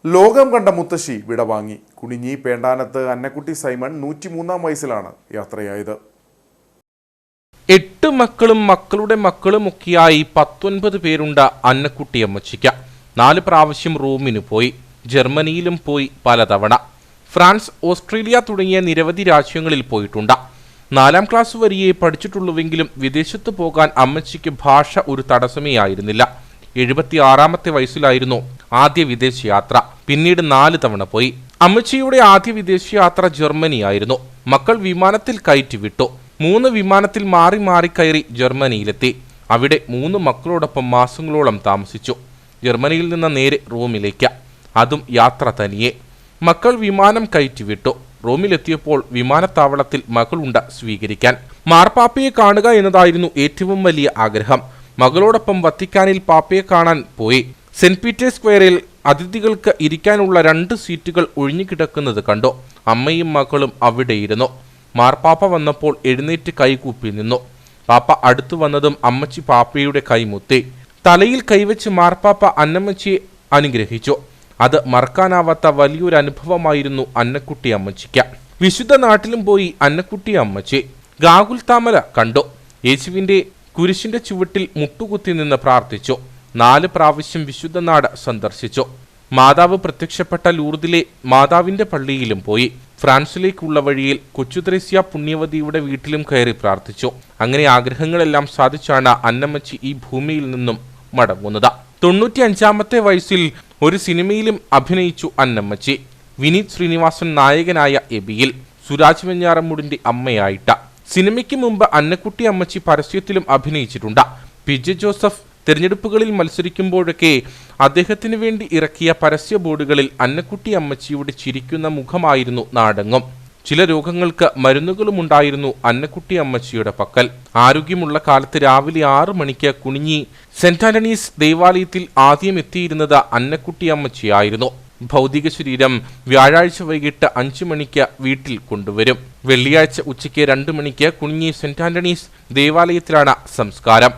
ലോകം കണ്ട മുത്തശ്ശി വിടവാങ്ങി. കുണിഞ്ഞി പേണ്ടാനത്ത് അന്നക്കുട്ടി സൈമൺ 103-ാം വയസ്സിലാണ് യാത്രയായത്. 8 മക്കളും മക്കളുടെ മക്കളുമൊക്കെയായി 19 പേരുണ്ട് അന്നക്കുട്ടിയമ്മച്ചിക്ക്. 4 പ്രാവശ്യം റോമിന് പോയി, ജർമ്മനിയിലും പോയി പലതവണ. ഫ്രാൻസ്, ഓസ്ട്രേലിയ തുടങ്ങിയ നിരവധി രാജ്യങ്ങളിൽ പോയിട്ടുണ്ട്. 4ാം ക്ലാസ് വരെയേ പഠിച്ചിട്ടുള്ളൂവെങ്കിലും വിദേശത്ത് പോകാൻ അമ്മച്ചിക്ക് ഭാഷ ഒരു തടസ്സമേ ആയിരുന്നില്ല. 76-ാമത്തെ വയസ്സിലായിരുന്നു ആദ്യ വിദേശയാത്ര. പിന്നീട് 4 തവണ പോയി. അമ്മച്ചിയുടെ ആദ്യ വിദേശയാത്ര ജർമ്മനിയായിരുന്നു. മക്കൾ വിമാനത്തിൽ കയറ്റിവിട്ടു. 3 വിമാനത്തിൽ മാറി മാറി കയറി ജർമ്മനിയിലെത്തി. അവിടെ 3 മക്കളോടൊപ്പം മാസങ്ങളോളം താമസിച്ചു. ജർമ്മനിയിൽ നിന്ന് നേരെ റോമിലേക്ക്, അതും യാത്ര തനിയെ. മക്കൾ വിമാനം കയറ്റിവിട്ടു. റോമിലെത്തിയപ്പോൾ വിമാനത്താവളത്തിൽ മകളുണ്ട് സ്വീകരിക്കാൻ. മാർപ്പാപ്പയെ കാണുക എന്നതായിരുന്നു ഏറ്റവും വലിയ ആഗ്രഹം. മകളോടൊപ്പം വത്തിക്കാനിൽ പാപ്പയെ കാണാൻ പോയി. സെന്റ് പീറ്റേഴ്സ് സ്ക്വയറിൽ അതിഥികൾക്ക് ഇരിക്കാനുള്ള 2 സീറ്റുകൾ ഒഴിഞ്ഞുകിടക്കുന്നത് കണ്ടു. അമ്മയും മകളും അവിടെയിരുന്നു. മാർപ്പാപ്പ വന്നപ്പോൾ എഴുന്നേറ്റ് കൈകൂപ്പി നിന്നു. പാപ്പ അടുത്തു വന്നതും അമ്മച്ചി പാപ്പയുടെ കൈമുത്തി. തലയിൽ കൈവച്ച് മാർപ്പാപ്പ അന്നമ്മച്ചിയെ അനുഗ്രഹിച്ചു. അത് മറക്കാനാവാത്ത വലിയൊരു അനുഭവമായിരുന്നു അന്നക്കുട്ടി അമ്മച്ചിക്ക്. വിശുദ്ധ നാട്ടിലും പോയി അന്നക്കുട്ടി അമ്മച്ചി. ഗാഗുൽ താമര കണ്ടു. യേശുവിന്റെ കുരിശിന്റെ ചുവട്ടിൽ മുട്ടുകുത്തി നിന്ന് പ്രാർത്ഥിച്ചു. 4 പ്രാവശ്യം വിശുദ്ധ നാട് സന്ദർശിച്ചു. മാതാവ് പ്രത്യക്ഷപ്പെട്ട ലൂർദിലെ മാതാവിന്റെ പള്ളിയിലും പോയി. ഫ്രാൻസിലേക്കുള്ള വഴിയിൽ കൊച്ചുത്രേസ്യ പുണ്യവതിയുടെ വീട്ടിലും കയറി പ്രാർത്ഥിച്ചു. അങ്ങനെ ആഗ്രഹങ്ങളെല്ലാം സാധിച്ചാണ് അന്നമ്മച്ചി ഈ ഭൂമിയിൽ നിന്നും മടങ്ങുന്നത്. 95-ാമത്തെ വയസ്സിൽ ഒരു സിനിമയിലും അഭിനയിച്ചു അന്നമ്മച്ചി. വിനീത് ശ്രീനിവാസൻ നായകനായ എബിയിൽ, സുരാജ് വെഞ്ഞാറമൂടിന്റെ അമ്മയായിട്ട്. സിനിമയ്ക്ക് മുമ്പ് അന്നക്കുട്ടി അമ്മച്ചി പരസ്യത്തിലും അഭിനയിച്ചിട്ടുണ്ട്. PJ ജോസഫ് തിരഞ്ഞെടുപ്പുകളിൽ മത്സരിക്കുമ്പോഴൊക്കെ അദ്ദേഹത്തിന് വേണ്ടി ഇറക്കിയ പരസ്യ ബോർഡുകളിൽ അന്നക്കുട്ടി അമ്മച്ചിയുടെ ചിരിക്കുന്ന മുഖമായിരുന്നു നാടെങ്ങും. ചില രോഗങ്ങൾക്ക് മരുന്നുകളും ഉണ്ടായിരുന്നു അന്നക്കുട്ടി അമ്മച്ചിയുടെ പക്കൽ. ആരോഗ്യമുള്ള കാലത്ത് രാവിലെ 6 മണിക്ക് കുണിഞ്ഞി സെന്റ് ആന്റണീസ് ദേവാലയത്തിൽ ആദ്യം എത്തിയിരുന്നത് അന്നക്കുട്ടി അമ്മച്ചിയായിരുന്നു. ഭൗതിക ശരീരം വ്യാഴാഴ്ച വൈകിട്ട് 5 മണിക്ക് വീട്ടിൽ കൊണ്ടുവരും. വെള്ളിയാഴ്ച ഉച്ചയ്ക്ക് 2 മണിക്ക് കുണിഞ്ഞി സെന്റ് ആന്റണീസ് ദേവാലയത്തിലാണ് സംസ്കാരം.